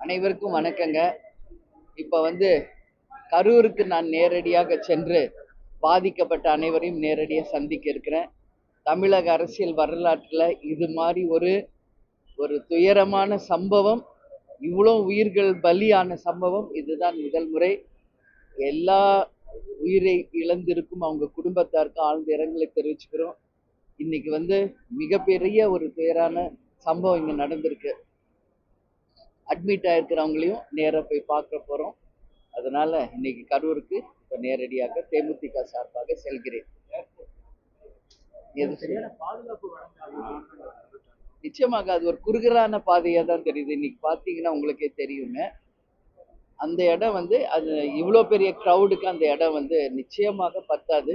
அனைவருக்கும் வணக்கங்க. இப்போ கரூருக்கு நான் நேரடியாக சென்று பாதிக்கப்பட்ட அனைவரையும் நேரடியாக சந்திக்க இருக்கிறேன். தமிழக அரசியல் வரலாற்றில் இது மாதிரி ஒரு துயரமான சம்பவம், இவ்வளோ உயிர்கள் பலியான சம்பவம் இதுதான் முதல் முறை. எல்லா உயிரை இழந்திருக்கும் அவங்க குடும்பத்தாருக்கு ஆழ்ந்த இரங்கலை தெரிவிச்சுக்கிறோம். இன்னைக்கு மிகப்பெரிய ஒரு துயரான சம்பவம் இங்கே நடந்திருக்கு. அட்மிட் ஆயிருக்கிறவங்களையும் நேராக போய் பார்க்க போகிறோம். அதனால இன்னைக்கு கரூருக்கு இப்போ நேரடியாக தேமுதிக சார்பாக செல்கிறேன். நிச்சயமாக அது ஒரு குறுகலான பாதையாக தான் தெரியுது. இன்னைக்கு பார்த்தீங்கன்னா உங்களுக்கே தெரியுங்க, அந்த இடம் அது இவ்வளோ பெரிய க்ரௌடுக்கு அந்த இடம் நிச்சயமாக பத்தாது.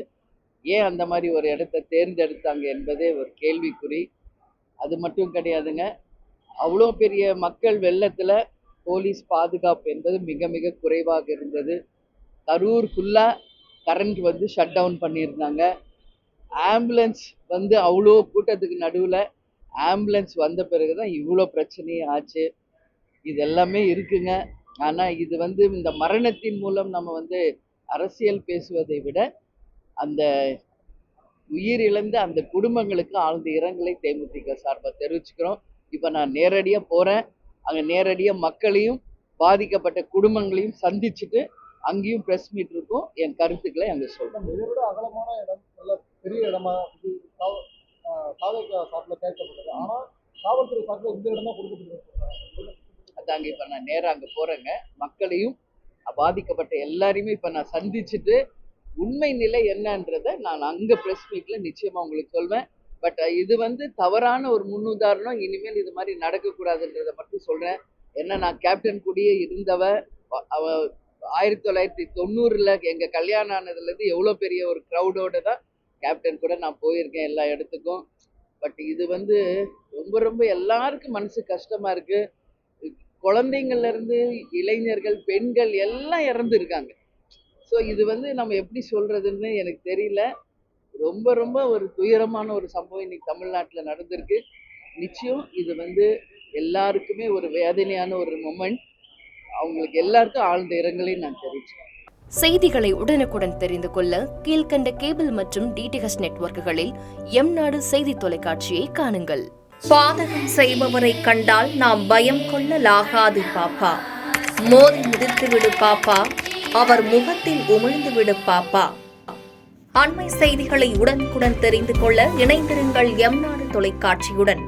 ஏன் அந்த மாதிரி ஒரு இடத்த தேர்ந்தெடுத்தாங்க என்பதே ஒரு கேள்விக்குறி. அது மட்டும் கிடையாதுங்க, அவ்வளோ பெரிய மக்கள் வெள்ளத்தில் போலீஸ் பாதுகாப்பு என்பது மிக மிக குறைவாக இருந்தது. கரூர் ஃபுல்லாக கரண்ட் ஷட் டவுன் பண்ணியிருந்தாங்க. ஆம்புலன்ஸ் அவ்வளோ கூட்டத்துக்கு நடுவில் ஆம்புலன்ஸ் வந்த பிறகு தான் இவ்வளோ பிரச்சனையே ஆச்சு. இது எல்லாமே இருக்குங்க. ஆனால் இது இந்த மரணத்தின் மூலம் நம்ம அரசியல் பேசுவதை விட அந்த உயிரிழந்த அந்த குடும்பங்களுக்கு ஆழ்ந்த இரங்கலை தேமுதிக சார்பாக தெரிவிச்சுக்கிறோம். இப்போ நான் நேரடியாக போகிறேன். அங்கே நேரடியாக மக்களையும் பாதிக்கப்பட்ட குடும்பங்களையும் சந்திச்சுட்டு அங்கேயும் ப்ரெஸ் மீட் இருக்கும். என் கருத்துக்களை அங்கே சொல்கிறேன். இதோட அகலமான இடம், நல்ல பெரிய இடமா சார்பில் கேட்கப்பட்டது. ஆனால் காவல்துறை சார்பில் இந்த இடம் தான் கொடுக்கப்பட்டிருக்கு. அதாங்க இப்போ நான் நேராக அங்கே போகிறேங்க. மக்களையும் பாதிக்கப்பட்ட எல்லாரையுமே இப்போ நான் சந்திச்சுட்டு உண்மை நிலை என்னன்றதை நான் அங்கே ப்ரெஸ் மீட்டில் நிச்சயமாக உங்களுக்கு சொல்வேன். பட் இது தவறான ஒரு முன்னுதாரணம். இனிமேல் இது மாதிரி நடக்கக்கூடாதுன்றதை மட்டும் சொல்கிறேன். ஏன்னா நான் கேப்டன் கூடயே இருந்தவ 1990 எங்கள் கல்யாணம் ஆனதுலேருந்து எவ்வளோ பெரிய ஒரு க்ரௌடோடு தான் கேப்டன் கூட நான் போயிருக்கேன் எல்லா இடத்துக்கும். பட் இது ரொம்ப ரொம்ப எல்லாருக்கும் மனசு கஷ்டமாக இருக்குது. குழந்தைங்கள்லேருந்து இளைஞர்கள், பெண்கள் எல்லாம் இறந்துருக்காங்க. ஸோ இது நம்ம எப்படி சொல்கிறதுன்னு எனக்கு தெரியல. ரொம்ப ரொம்ப ஒரு துயரமான ஒரு சம்பவம் இன்னைக்கு தமிழ்நாட்டில் நடந்திருக்கு. நிச்சயம் இது எல்லாருக்குமே ஒரு வேதனையான ஒரு மொமெண்ட். அவங்களுக்கு எல்லாருக்கும் ஆழ்ந்த இரங்கலை நான் தெரிவிச்சேன். செய்திகளை உடனுக்குடன் தெரிந்து கொள்ள கீழ்கண்ட கேபிள் மற்றும் டிடிஹெச் நெட்வொர்க்குகளில் எம்நாடு செய்தி தொலைக்காட்சியை காணுங்கள். பாதகம் செய்பவரை கண்டால் நாம் பயம் கொள்ளலாகாது பாப்பா. மோதி மிதித்துவிடு பாப்பா, அவர் முகத்தில் உமிழ்ந்துவிடு பாப்பா. அண்மை செய்திகளை உடனுக்குடன் தெரிந்து கொள்ள இணைந்திருங்கள் எம்நாடு தொலைக்காட்சியுடன்.